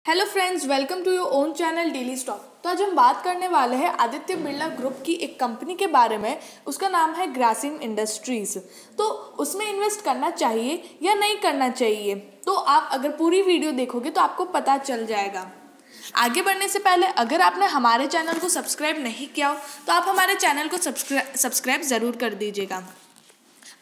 Hello friends, welcome to your own channel daily stock. तो आज हम बात करने वाले हैं आदित्य बिरला ग्रुप की एक कंपनी के बारे में। उसका नाम है ग्रासिम इंडस्ट्रीज। तो उसमें इन्वेस्ट करना चाहिए या नहीं करना चाहिए, तो आप अगर पूरी वीडियो देखोगे तो आपको पता चल जाएगा। आगे बढ़ने से पहले अगर आपने हमारे चैनल को सब्सक्राइब नहीं किया हो तो आप हमारे चैनल को सब्सक्राइब ज़रूर कर दीजिएगा।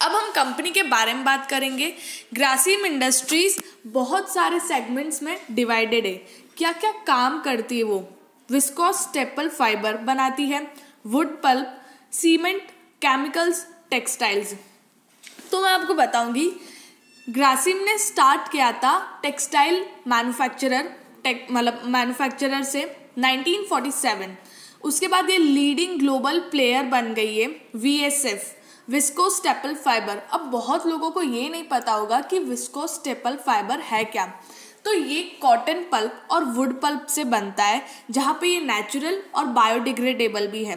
अब हम कंपनी के बारे में बात करेंगे। ग्रासिम इंडस्ट्रीज बहुत सारे सेगमेंट्स में डिवाइडेड है। क्या क्या काम करती है वो? विस्कोस स्टेपल फाइबर बनाती है, wood pulp, cement, chemicals, textiles. तो मैं आपको बताऊंगी, ग्रासिम ने स्टार्ट किया था टेक्सटाइल मैन्युफैक्चरर से 1947। उसके बाद ये लीडिंग ग्लोबल प्लेयर बन गई है VSF, विस्कोस स्टेपल फाइबर। अब बहुत लोगों को ये नहीं पता होगा कि विस्कोस स्टेपल फाइबर है क्या। तो ये कॉटन पल्प और वुड पल्प से बनता है, जहाँ पे ये नेचुरल और बायोडिग्रेडेबल भी है।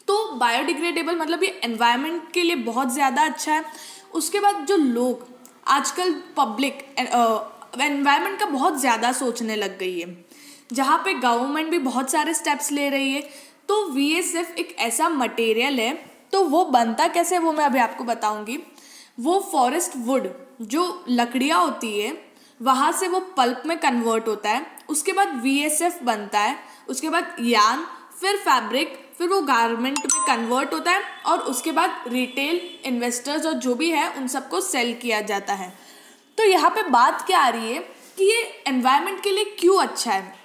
तो बायोडिग्रेडेबल मतलब ये एनवायरनमेंट के लिए बहुत ज़्यादा अच्छा है। उसके बाद जो लोग आजकल पब्लिक एनवायरनमेंट का बहुत ज़्यादा सोचने लग गई है, जहाँ पे गवर्नमेंट भी बहुत सारे स्टेप्स ले रही है। तो VSF एक ऐसा मटेरियल है। तो वो बनता कैसे, वो मैं अभी आपको बताऊंगी। वो फॉरेस्ट वुड, जो लकड़ियाँ होती है, वहाँ से वो पल्प में कन्वर्ट होता है। उसके बाद VSF बनता है। उसके बाद यार्न, फिर फैब्रिक, फिर वो गारमेंट में कन्वर्ट होता है और उसके बाद रिटेल इन्वेस्टर्स और जो भी है उन सबको सेल किया जाता है। तो यहाँ पे बात क्या आ रही है कि ये एनवायरनमेंट के लिए क्यों अच्छा है?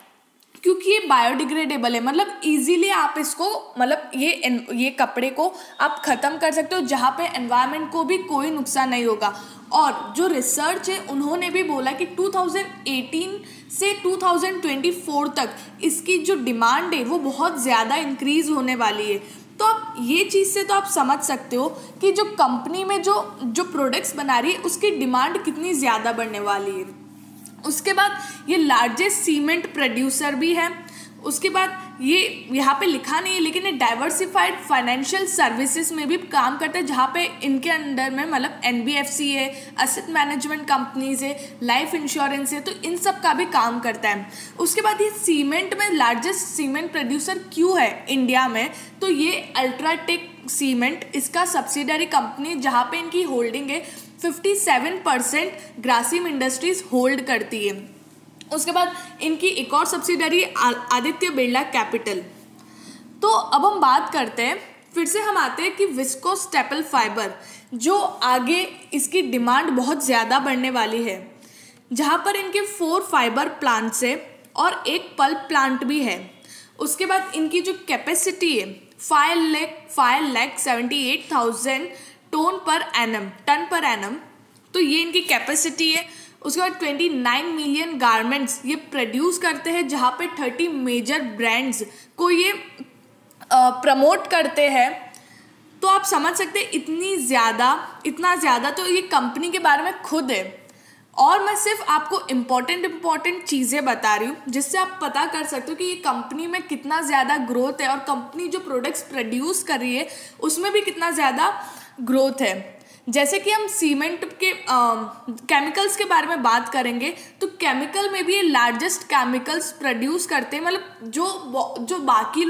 क्योंकि ये बायोडिग्रेडेबल है। मतलब इजीली आप इसको ये कपड़े को आप ख़त्म कर सकते हो, जहाँ पे एनवायरनमेंट को भी कोई नुकसान नहीं होगा। और जो रिसर्च है उन्होंने भी बोला कि 2018 से 2024 तक इसकी जो डिमांड है वो बहुत ज़्यादा इंक्रीज़ होने वाली है। तो आप ये चीज़ से तो आप समझ सकते हो कि जो कंपनी में जो प्रोडक्ट्स बना रही है उसकी डिमांड कितनी ज़्यादा बढ़ने वाली है। उसके बाद ये लार्जेस्ट सीमेंट प्रोड्यूसर भी है। उसके बाद ये यहाँ पे लिखा नहीं है, लेकिन ये डाइवर्सिफाइड फाइनेंशियल सर्विसेज में भी काम करते हैं, जहाँ पे इनके अंडर में मतलब NBFC है, एसेट मैनेजमेंट कंपनीज है, लाइफ इंश्योरेंस है, तो इन सब का भी काम करता है। उसके बाद ये सीमेंट में लार्जेस्ट सीमेंट प्रोड्यूसर क्यों है इंडिया में? तो ये अल्ट्राटेक सीमेंट इसका सब्सिडरी कंपनी, जहाँ पे इनकी होल्डिंग है 57% ग्रासिम इंडस्ट्रीज होल्ड करती है। उसके बाद इनकी एक और सब्सिडरी आदित्य बिरला कैपिटल। तो अब हम बात करते हैं, फिर से हम आते हैं कि विस्कोस स्टेपल फाइबर, जो आगे इसकी डिमांड बहुत ज़्यादा बढ़ने वाली है, जहाँ पर इनके 4 फाइबर प्लांट्स है और एक पल्प प्लांट भी है। उसके बाद इनकी जो कैपेसिटी है 5,78,000 टन पर एनम। तो ये इनकी कैपेसिटी है। उसके बाद 29 मिलियन गारमेंट्स ये प्रोड्यूस करते हैं, जहाँ पे 30 मेजर ब्रांड्स को ये प्रमोट करते हैं। तो आप समझ सकते हैं इतना ज़्यादा तो ये कंपनी के बारे में खुद है। और मैं सिर्फ आपको इम्पॉर्टेंट चीज़ें बता रही हूँ, जिससे आप पता कर सकते हो कि ये कंपनी में कितना ज़्यादा ग्रोथ है और कंपनी जो प्रोडक्ट्स प्रोड्यूस कर रही है उसमें भी कितना ज़्यादा ग्रोथ है। जैसे कि हम सीमेंट के केमिकल्स के बारे में बात करेंगे, तो केमिकल में भी ये लार्जेस्ट केमिकल्स प्रोड्यूस करते हैं। मतलब जो बाकी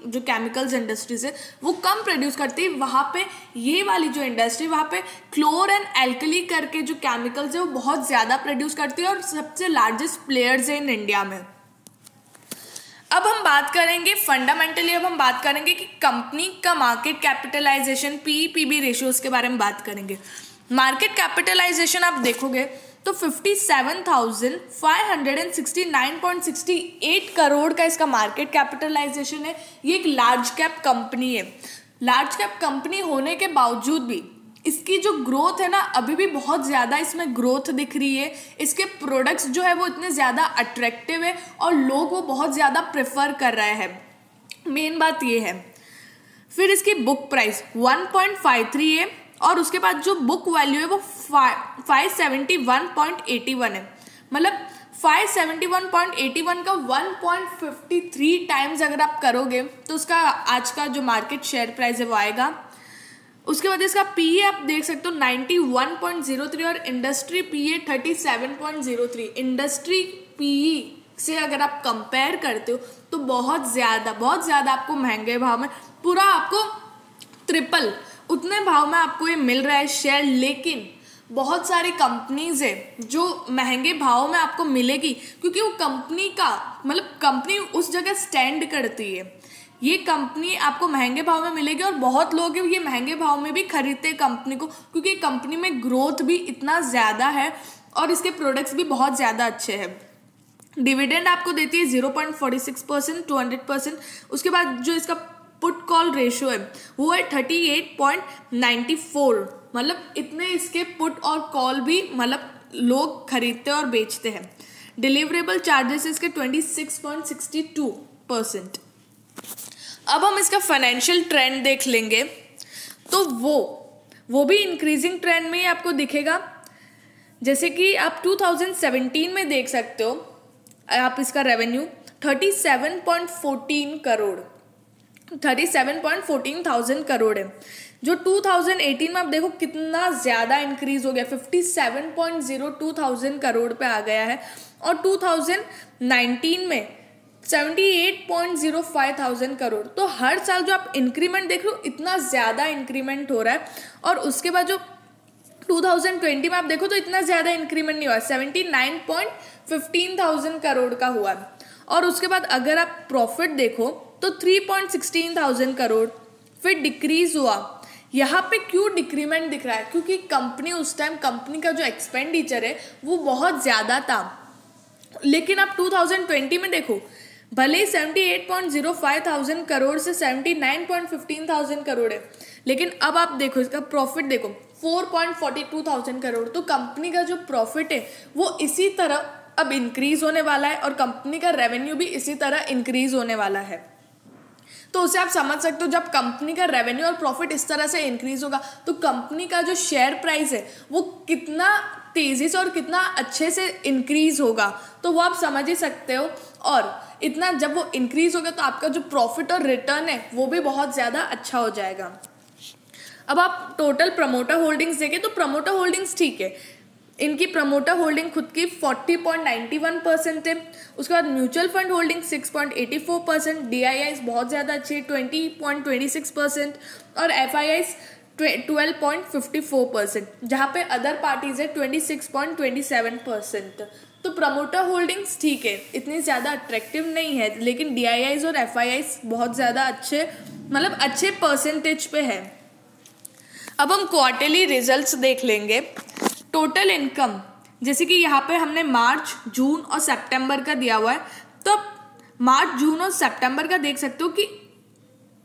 जो केमिकल्स इंडस्ट्रीज है वो कम प्रोड्यूस करती है, वहाँ पे ये वाली जो इंडस्ट्री, वहाँ पे क्लोर एंड एल्कली करके जो केमिकल्स है वो बहुत ज़्यादा प्रोड्यूस करती है और सबसे लार्जेस्ट प्लेयर्स है इन इंडिया में। अब हम बात करेंगे फंडामेंटली, अब हम बात करेंगे कि कंपनी का मार्केट कैपिटलाइजेशन PE/PB रेशियोज के बारे में बात करेंगे। मार्केट कैपिटलाइजेशन आप देखोगे तो 57,569.68 करोड़ का इसका मार्केट कैपिटलाइजेशन है। ये एक लार्ज कैप कंपनी है। लार्ज कैप कंपनी होने के बावजूद भी इसकी जो ग्रोथ है ना, अभी भी बहुत ज़्यादा इसमें ग्रोथ दिख रही है। इसके प्रोडक्ट्स जो है वो इतने ज़्यादा अट्रैक्टिव है और लोग वो बहुत ज़्यादा प्रेफर कर रहे हैं। मेन बात ये है। फिर इसकी बुक प्राइस 1.53 है और उसके बाद जो बुक वैल्यू है वो 571.81 है। मतलब 571.81 का 1.53 टाइम्स अगर आप करोगे तो उसका आज का जो मार्केट शेयर प्राइस है वो आएगा। उसके बाद इसका पीई आप देख सकते हो 91.03 और इंडस्ट्री पीई 37.03। इंडस्ट्री पीई अगर आप कंपेयर करते हो तो बहुत ज़्यादा आपको महंगे भाव में, पूरा आपको ट्रिपल उतने भाव में आपको ये मिल रहा है शेयर। लेकिन बहुत सारी कंपनीज है जो महंगे भाव में आपको मिलेगी, क्योंकि वो कंपनी का मतलब कंपनी उस जगह स्टैंड करती है। ये कंपनी आपको महंगे भाव में मिलेगी और बहुत लोग ये महंगे भाव में भी खरीदते हैं कंपनी को, क्योंकि कंपनी में ग्रोथ भी इतना ज़्यादा है और इसके प्रोडक्ट्स भी बहुत ज़्यादा अच्छे हैं। डिविडेंड आपको देती है 0.46% 200%। उसके बाद जो इसका पुट कॉल रेशियो है वो है 38.94, मतलब इतने इसके पुट और कॉल भी मतलब लोग खरीदते और बेचते हैं। डिलीवरेबल चार्जेस इसके 26.62%। अब हम इसका फाइनेंशियल ट्रेंड देख लेंगे तो वो भी इंक्रीजिंग ट्रेंड में ही आपको दिखेगा। जैसे कि आप 2017 में देख सकते हो, आप इसका रेवेन्यू 37.14 करोड़ है, जो 2018 में आप देखो कितना ज़्यादा इंक्रीज हो गया, 57.02 करोड़ पे आ गया है। और 2019 में 78.05 करोड़। तो हर साल जो आप इंक्रीमेंट देख रहे हो इतना ज़्यादा इंक्रीमेंट हो रहा है। और उसके बाद जो 2020 में आप देखो तो इतना ज़्यादा इंक्रीमेंट नहीं हुआ, 79.15 करोड़ का हुआ। और उसके बाद अगर आप प्रॉफिट देखो तो 3.16 करोड़, फिर डिक्रीज हुआ। यहाँ पे क्यों डिक्रीमेंट दिख रहा है? क्योंकि कंपनी उस टाइम कंपनी का जो एक्सपेंडिचर है वो बहुत ज़्यादा था। लेकिन आप 2020 में देखो, भले 78.05 करोड़ से 79.15 करोड़ है, लेकिन अब आप देखो इसका प्रॉफिट देखो 4.42 करोड़। तो कंपनी का जो प्रॉफिट है वो इसी तरह अब इंक्रीज होने वाला है और कंपनी का रेवेन्यू भी इसी तरह इंक्रीज होने वाला है। तो उसे आप समझ सकते हो, जब कंपनी का रेवेन्यू और प्रॉफिट इस तरह से इंक्रीज होगा तो कंपनी का जो शेयर प्राइस है वो कितना तेज़ी से और कितना अच्छे से इंक्रीज होगा, तो वो आप समझ ही सकते हो। और इतना जब वो इंक्रीज होगा तो आपका जो प्रॉफिट और रिटर्न है वो भी बहुत ज़्यादा अच्छा हो जाएगा। अब आप टोटल प्रमोटर होल्डिंग्स देखें तो प्रमोटर होल्डिंग्स ठीक है, इनकी प्रमोटर होल्डिंग खुद की 40.91% है। उसके बाद म्यूचुअल फंड होल्डिंग 6.84%, DIIs बहुत ज़्यादा अच्छी 20.26% और FIIs 12.54%, जहाँ पे अदर पार्टीज है 26.27%। तो प्रमोटर होल्डिंग्स ठीक है, इतनी ज़्यादा अट्रैक्टिव नहीं है, लेकिन DIIs और FIIs बहुत ज़्यादा अच्छे मतलब अच्छे परसेंटेज पे है। अब हम क्वार्टरली रिजल्ट्स देख लेंगे। टोटल इनकम जैसे कि यहाँ पे हमने मार्च, जून और सितंबर का दिया हुआ है, तो मार्च, जून और सितंबर का देख सकते हो कि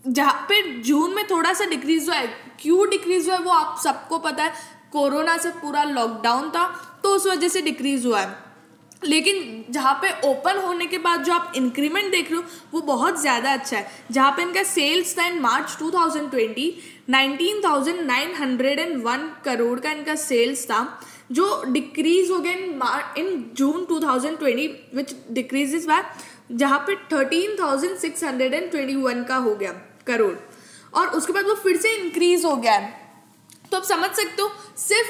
जहाँ पे जून में थोड़ा सा डिक्रीज हुआ है। क्यों डिक्रीज हुआ है वो आप सबको पता है, कोरोना से पूरा लॉकडाउन था तो उस वजह से डिक्रीज हुआ है। लेकिन जहाँ पे ओपन होने के बाद जो आप इंक्रीमेंट देख रहे हो वो बहुत ज़्यादा अच्छा है। जहाँ पे इनका सेल्स था इन मार्च 2020 19,901 करोड़ का इनका सेल्स था, जो डिक्रीज हो गया इन जून 2020 विच डिक्रीजेस बाय, जहाँ पे 13,621 का हो गया करोड़, और उसके बाद वो फिर से इंक्रीज हो गया है। तो आप समझ सकते हो सिर्फ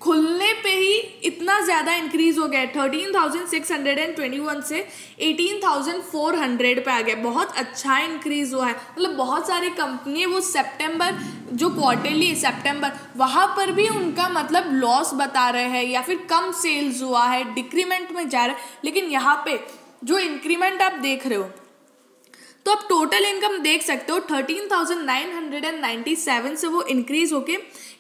खुलने पे ही इतना ज़्यादा इंक्रीज हो गया है, 13,621 से 18,400 पे आ गया। बहुत अच्छा इंक्रीज हुआ है। मतलब बहुत सारी कंपनी वो सितंबर जो क्वार्टरली सितंबर वहाँ पर भी उनका मतलब लॉस बता रहे हैं या फिर कम सेल्स हुआ है, डिक्रीमेंट में जा रहा है। लेकिन यहाँ पे जो इंक्रीमेंट आप देख रहे हो तो आप टोटल इनकम देख सकते हो 13,997 से वो इंक्रीज होके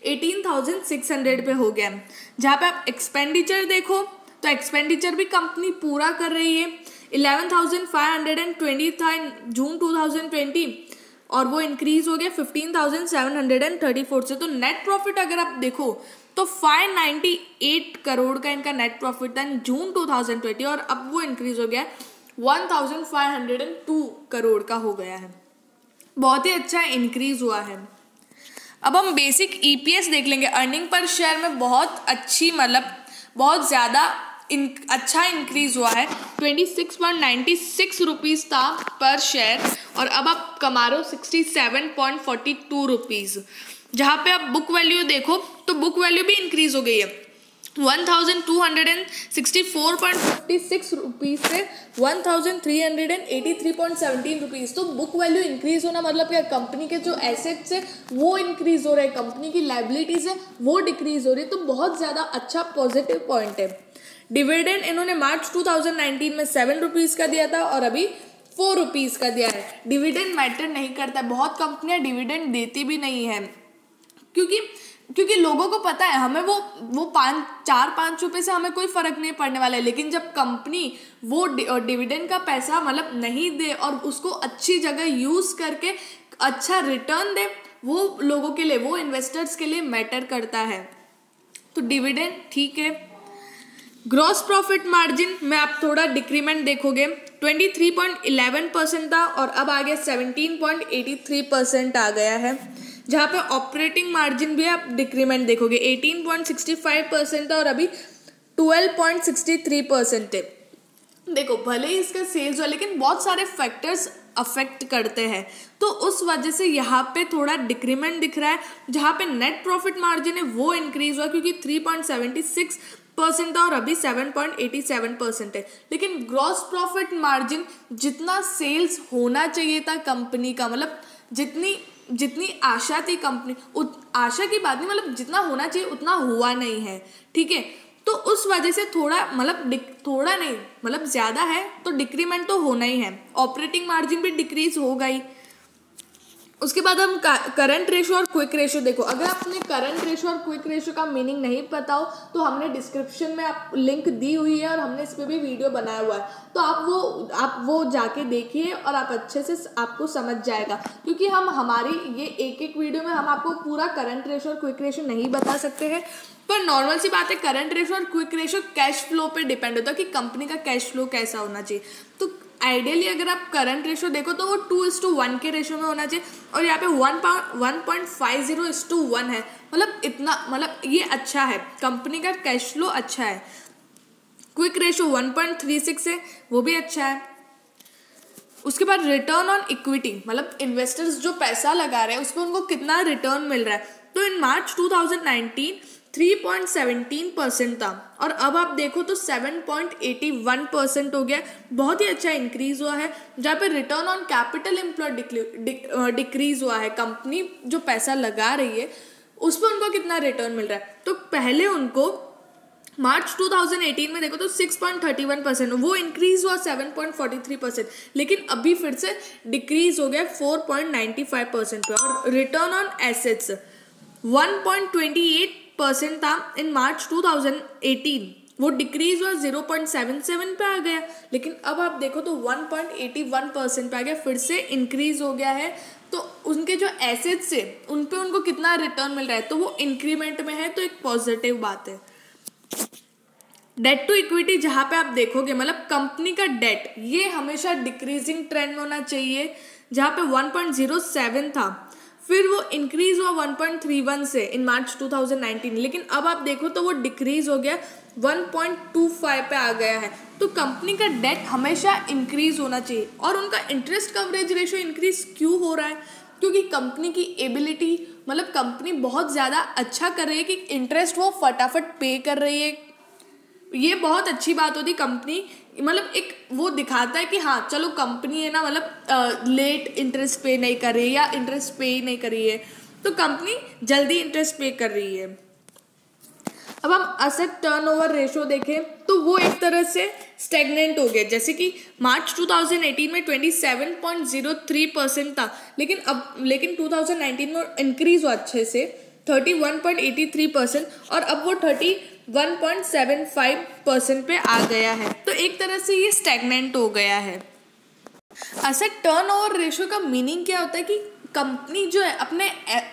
18,600 पे हो गया। जहाँ पे आप एक्सपेंडिचर देखो तो एक्सपेंडिचर भी कंपनी पूरा कर रही है, 11,520 था जून 2020 और वो इंक्रीज हो गया 15,734 से। तो नेट प्रॉफिट अगर आप देखो तो 598 करोड़ का इनका नेट प्रॉफिट था जून 2020 और अब वो इंक्रीज हो गया 1,502 करोड़ का हो गया है। बहुत ही अच्छा इंक्रीज हुआ है। अब हम बेसिक EPS देख लेंगे। अर्निंग पर शेयर में बहुत अच्छी मतलब बहुत ज़्यादा अच्छा इंक्रीज हुआ है, 26.96 रुपीज़ था पर शेयर और अब आप कमा रहे हो 67.42 रुपीज़। जहाँ पे आप बुक वैल्यू देखो तो बुक वैल्यू भी इंक्रीज हो गई है, 1264.56 रुपीज़ से 1383.17 रुपीज़। तो बुक वैल्यू इंक्रीज होना मतलब क्या, कंपनी के जो एसेट्स है वो इंक्रीज हो रहे हैं, कंपनी की लाइबिलिटीज़ है वो डिक्रीज हो रही है। तो बहुत ज़्यादा अच्छा पॉजिटिव पॉइंट है। डिविडेंड इन्होंने मार्च 2019 में 7 रुपीज़ का दिया था और अभी 4 रुपीज़ का दिया है। डिविडेंड मैटर नहीं करता, बहुत कंपनियां डिविडेंड देती भी नहीं है, क्योंकि लोगों को पता है हमें वो 4-5 रुपये से हमें कोई फ़र्क नहीं पड़ने वाला है। लेकिन जब कंपनी वो डिविडेंड का पैसा मतलब नहीं दे और उसको अच्छी जगह यूज़ करके अच्छा रिटर्न दे, वो लोगों के लिए, वो इन्वेस्टर्स के लिए मैटर करता है। तो डिविडेंड ठीक है। ग्रॉस प्रॉफिट मार्जिन में आप थोड़ा डिक्रीमेंट देखोगे, 23.11% था और अब आ गया 17.83% आ गया है। जहाँ पे ऑपरेटिंग मार्जिन भी आप डिक्रीमेंट देखोगे, 18.65% था और अभी 12.63% है। देखो भले ही इसका सेल्स हो, लेकिन बहुत सारे फैक्टर्स अफेक्ट करते हैं, तो उस वजह से यहाँ पे थोड़ा डिक्रीमेंट दिख रहा है। जहाँ पे नेट प्रॉफिट मार्जिन है वो इंक्रीज हुआ, क्योंकि 3.76% था और अभी 7.87% है। लेकिन ग्रॉस प्रॉफिट मार्जिन जितना सेल्स होना चाहिए था कंपनी का, मतलब जितनी आशा थी कंपनी, आशा की बात नहीं, मतलब जितना होना चाहिए उतना हुआ नहीं है, ठीक है। तो उस वजह से थोड़ा ज़्यादा है, तो डिक्रीमेंट तो होना ही है। ऑपरेटिंग मार्जिन भी डिक्रीज होगा ही। उसके बाद हम करंट रेशो और क्विक रेशो देखो। अगर आपने करंट रेशो और क्विक रेशो का मीनिंग नहीं पता हो तो हमने डिस्क्रिप्शन में आप लिंक दी हुई है और हमने इस पर भी वीडियो बनाया हुआ है, तो आप वो जाके देखिए और आप अच्छे से आपको समझ जाएगा। क्योंकि हम हमारी ये एक वीडियो में हम आपको पूरा करंट रेशो और क्विक रेशो नहीं बता सकते हैं, पर नॉर्मल सी बात है, करंट रेशो और क्विक रेशो कैश फ्लो पे डिपेंड होता है कि कंपनी का कैश फ्लो कैसा होना चाहिए। तो आइडियली अगर आप करंट रेशो देखो तो वो 2:1 के रेशो में होना चाहिए, और यहाँ पे 1.50:1 है। मतलब ये अच्छा है, कंपनी का कैश फ्लो अच्छा है। क्विक रेशो 1.36 है, वो भी अच्छा है। उसके बाद रिटर्न ऑन इक्विटी, मतलब इन्वेस्टर्स जो पैसा लगा रहे हैं उस पर उनको कितना रिटर्न मिल रहा है। तो इन मार्च 2019 3.17% था और अब आप देखो तो 7.81% हो गया। बहुत ही अच्छा इंक्रीज हुआ है। जहाँ पे return on capital employed decrease हुआ है, कंपनी जो पैसा लगा रही है उस पर उनको कितना रिटर्न मिल रहा है। तो पहले उनको मार्च 2018 में देखो तो 6.31%, वो इंक्रीज हुआ 7.43%, लेकिन अभी फिर से डिक्रीज हो गया 4.95% पे। और रिटर्न ऑन एसेट्स 1.28% था इन मार्च 2018, वो डिक्रीज हुआ 0.77 पे आ गया, लेकिन अब आप देखो तो 1.81% पे आ गया, फिर से इंक्रीज हो गया है। तो उनके जो एसेट्स है उन पे उनको कितना रिटर्न मिल रहा है, तो वो इंक्रीमेंट में है, तो एक पॉजिटिव बात है। डेट टू इक्विटी जहाँ पे आप देखोगे, मतलब कंपनी का डेट ये हमेशा डिक्रीजिंग ट्रेंड में होना चाहिए। जहाँ पे 1.07 था, फिर वो इंक्रीज हुआ 1.31 से इन मार्च 2019, लेकिन अब आप देखो तो वो डिक्रीज हो गया 1.25 पे आ गया है। तो कंपनी का डेट हमेशा इंक्रीज होना चाहिए। और उनका इंटरेस्ट कवरेज रेशो इंक्रीज क्यों हो रहा है, क्योंकि कंपनी की एबिलिटी, मतलब कंपनी बहुत ज़्यादा अच्छा कर रही है कि इंटरेस्ट वो फटाफट पे कर रही है। ये बहुत अच्छी बात होती, कंपनी मतलब एक वो दिखाता है कि हाँ चलो कंपनी है ना, मतलब लेट इंटरेस्ट पे नहीं कर रही है या इंटरेस्ट पे ही नहीं कर रही है, तो कंपनी जल्दी इंटरेस्ट पे कर रही है। अब हम असेट टर्नओवर रेशो देखें तो वो एक तरह से स्टेगनेंट हो गया। जैसे कि मार्च 2018 में 27.03% था, लेकिन 2019 में इंक्रीज हुआ अच्छे से 31.83% और अब वो 31.75% पे आ गया है। तो एक तरह से ये स्टैग्नेंट हो गया है। असेट टर्नओवर रेशो का मीनिंग क्या होता है कि कंपनी जो है अपने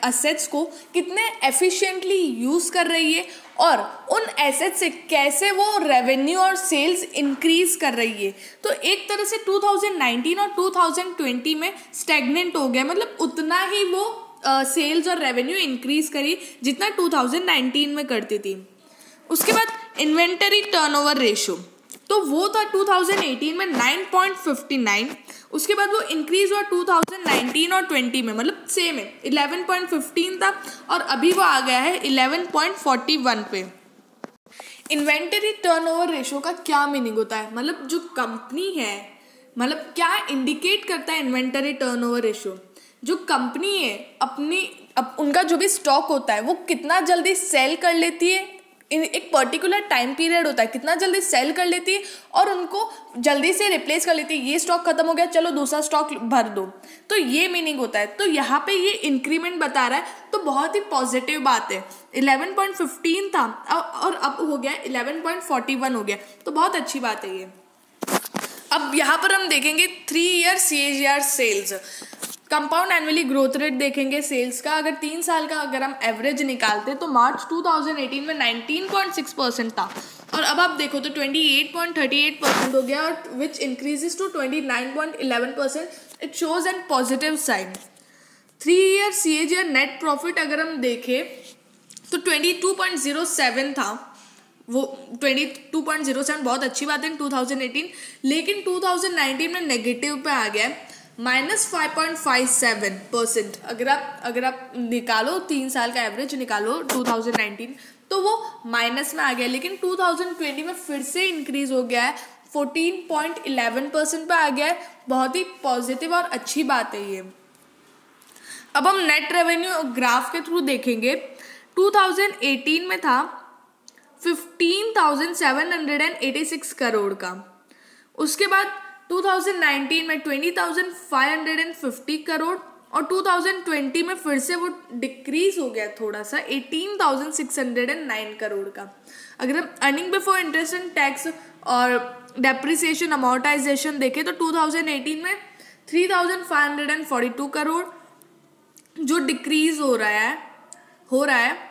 एसेट्स को कितने एफिशिएंटली यूज़ कर रही है और उन एसेट्स से कैसे वो रेवेन्यू और सेल्स इंक्रीज कर रही है। तो एक तरह से 2019 और 2020 में स्टैग्नेंट हो गया, मतलब उतना ही वो सेल्स और रेवेन्यू इंक्रीज करी जितना 2019 में करती थी। उसके बाद इन्वेंटरी टर्नओवर रेशो, तो वो था 2018 में 9.59, उसके बाद वो इंक्रीज हुआ 2019 और 20 में, मतलब सेम है 11.15 था और अभी वो आ गया है 11.41 पे। इन्वेंटरी टर्नओवर रेशो का क्या मीनिंग होता है, मतलब जो कंपनी है, मतलब क्या इंडिकेट करता है इन्वेंटरी टर्नओवर रेशो। जो कंपनी है उनका जो भी स्टॉक होता है वो कितना जल्दी सेल कर लेती है, एक पर्टिकुलर टाइम पीरियड होता है कितना जल्दी सेल कर लेती है और उनको जल्दी से रिप्लेस कर लेती है। ये स्टॉक खत्म हो गया, चलो दूसरा स्टॉक भर दो, तो ये मीनिंग होता है। तो यहाँ पे ये इंक्रीमेंट बता रहा है, तो बहुत ही पॉजिटिव बात है। 11.15 था और अब हो गया 11.41 हो गया, तो बहुत अच्छी बात है ये। अब यहाँ पर हम देखेंगे 3 year CAGR sales, compound annually growth rate देखेंगे सेल्स का। अगर 3 साल का अगर हम एवरेज निकालते हैं तो मार्च 2018 में 19.6% था और अब आप देखो तो 28.38% हो गया, और which increases to 29.11%। It shows an positive sign. 3 year CAGR net profit अगर हम देखें तो 22.07 था, वो 22.07 बहुत अच्छी बात है 2018, लेकिन 2019 में नेगेटिव पे आ गया -5.57%। अगर आप निकालो 3 साल का एवरेज निकालो 2019 तो वो माइनस में आ गया, लेकिन 2020 में फिर से इंक्रीज हो गया है 14.11% पे आ गया है। बहुत ही पॉजिटिव और अच्छी बात है ये। अब हम नेट रेवेन्यू ग्राफ के थ्रू देखेंगे। 2018 में था 15,786 करोड़ का, उसके बाद 2019 में 20,550 करोड़ और 2020 में फिर से वो डिक्रीज हो गया थोड़ा सा 18,609 करोड़ का। अगर हम earning before interest and tax और डेप्रिसिएशन अमोर्टाइजेशन देखें तो 2018 में 3,542 करोड़ जो डिक्रीज हो रहा है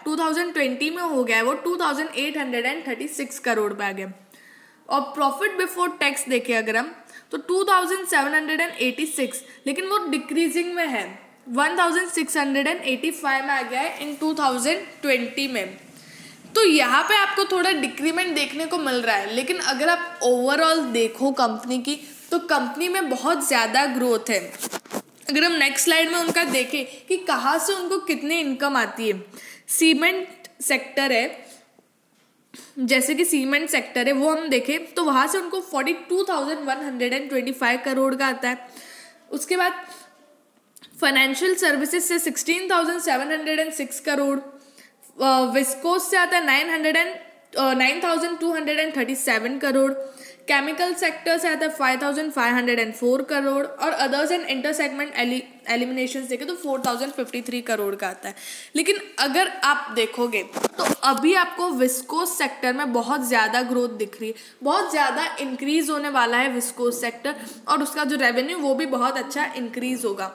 2020 में हो गया है वो 2,836 करोड़ पे आ गया। और प्रॉफिट बिफोर टैक्स देखें अगर हम तो 2,786, लेकिन वो डिक्रीजिंग में है 1,685 में आ गया है इन 2020 में। तो यहाँ पे आपको थोड़ा डिक्रीमेंट देखने को मिल रहा है, लेकिन अगर आप ओवरऑल देखो कंपनी की तो कंपनी में बहुत ज़्यादा ग्रोथ है। अगर हम नेक्स्ट स्लाइड में उनका देखें कि कहाँ से उनको कितनी इनकम आती है। सीमेंट सेक्टर है, जैसे कि सीमेंट सेक्टर है वो हम देखें तो वहाँ से उनको 42,125 करोड़ का आता है। उसके बाद फाइनेंशियल सर्विसेज से 16,706 करोड़, विस्कोस से आता है 9,237 करोड़, केमिकल सेक्टर से आता है 5,504 करोड़ और others and inter segment elimination देखे तो 4,053 करोड़ का आता है। लेकिन अगर आप देखोगे तो अभी आपको विस्कोस सेक्टर में बहुत ज़्यादा ग्रोथ दिख रही है, बहुत ज़्यादा इंक्रीज होने वाला है विस्कोस सेक्टर और उसका जो रेवेन्यू वो भी बहुत अच्छा इंक्रीज होगा।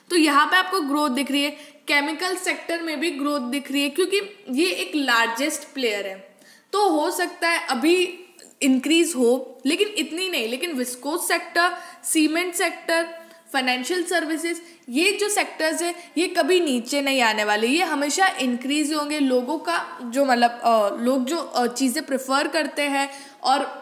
तो यहाँ पे आपको ग्रोथ दिख रही है, केमिकल सेक्टर में भी ग्रोथ दिख रही है क्योंकि ये एक लार्जेस्ट प्लेयर है, तो हो सकता है अभी इंक्रीज हो, लेकिन इतनी नहीं। लेकिन viscose sector, cement sector, financial services, ये जो सेक्टर्स है ये कभी नीचे नहीं आने वाले, ये हमेशा इंक्रीज होंगे। लोगों का जो लोग जो चीज़ें प्रेफर करते हैं और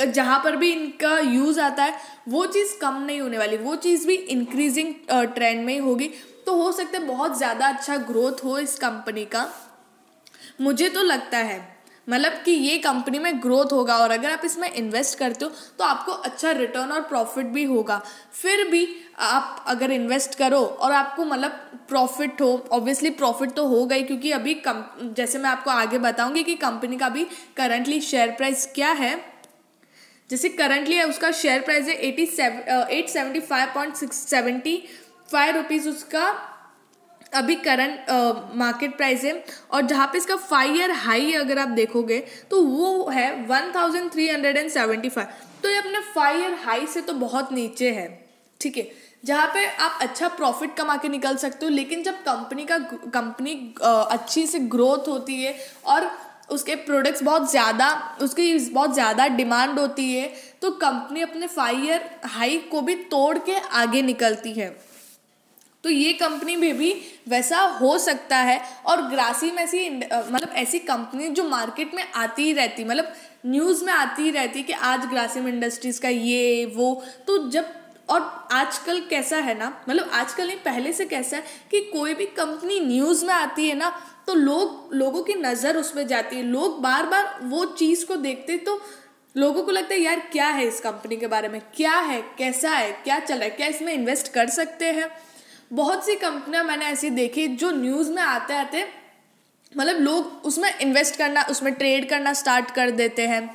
जहाँ पर भी इनका यूज़ आता है वो चीज़ कम नहीं होने वाली, वो चीज़ भी इंक्रीजिंग ट्रेंड में ही होगी। तो हो सकता है बहुत ज़्यादा अच्छा ग्रोथ हो इस कंपनी का, मुझे तो लगता है कि ये कंपनी में ग्रोथ होगा और अगर आप इसमें इन्वेस्ट करते हो तो आपको अच्छा रिटर्न और प्रॉफिट भी होगा। फिर भी आप अगर इन्वेस्ट करो और आपको प्रॉफिट हो, ऑब्वियसली प्रॉफिट तो होगा ही क्योंकि अभी जैसे मैं आपको आगे बताऊंगी कि कंपनी का भी करंटली शेयर प्राइस क्या है। जैसे करंटली है उसका शेयर प्राइस है 875.75 रुपीज़ उसका अभी करंट मार्केट प्राइस है, और जहाँ पे इसका 5 ईयर हाई अगर आप देखोगे तो वो है 1375। तो ये अपने 5 ईयर हाई से तो बहुत नीचे है, ठीक है, जहाँ पे आप अच्छा प्रॉफिट कमा के निकल सकते हो। लेकिन जब कंपनी अच्छी से ग्रोथ होती है और उसके प्रोडक्ट्स उसकी बहुत ज़्यादा डिमांड होती है तो कंपनी अपने 5 ईयर हाई को भी तोड़ के आगे निकलती है। तो ये कंपनी में भी वैसा हो सकता है। और ग्रासिम ऐसी कंपनी जो मार्केट में आती ही रहती, न्यूज़ में आती ही रहती कि आज ग्रासिम इंडस्ट्रीज़ का ये वो, तो जब और आजकल कैसा है ना, मतलब आजकल नहीं पहले से कैसा है कि कोई भी कंपनी न्यूज़ में आती है ना तो लोगों की नज़र उस पर जाती है, लोग बार बार वो चीज़ को देखते, तो लोगों को लगता है यार क्या है इस कंपनी के बारे में, क्या है, कैसा है, क्या चल रहा है, क्या इसमें इन्वेस्ट कर सकते हैं। बहुत सी कंपनियां मैंने ऐसी देखी जो न्यूज़ में आते आते मतलब लोग उसमें इन्वेस्ट करना, उसमें ट्रेड करना स्टार्ट कर देते हैं।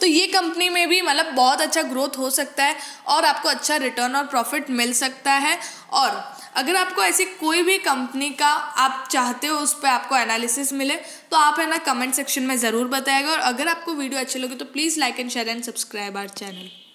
तो ये कंपनी में भी मतलब बहुत अच्छा ग्रोथ हो सकता है और आपको अच्छा रिटर्न और प्रॉफिट मिल सकता है। और अगर आपको ऐसी कोई भी कंपनी का आप चाहते हो उस पर आपको एनालिसिस मिले तो आप है ना कमेंट सेक्शन में ज़रूर बताइएगा। और अगर आपको वीडियो अच्छी लगी तो please like and share and subscribe our channel.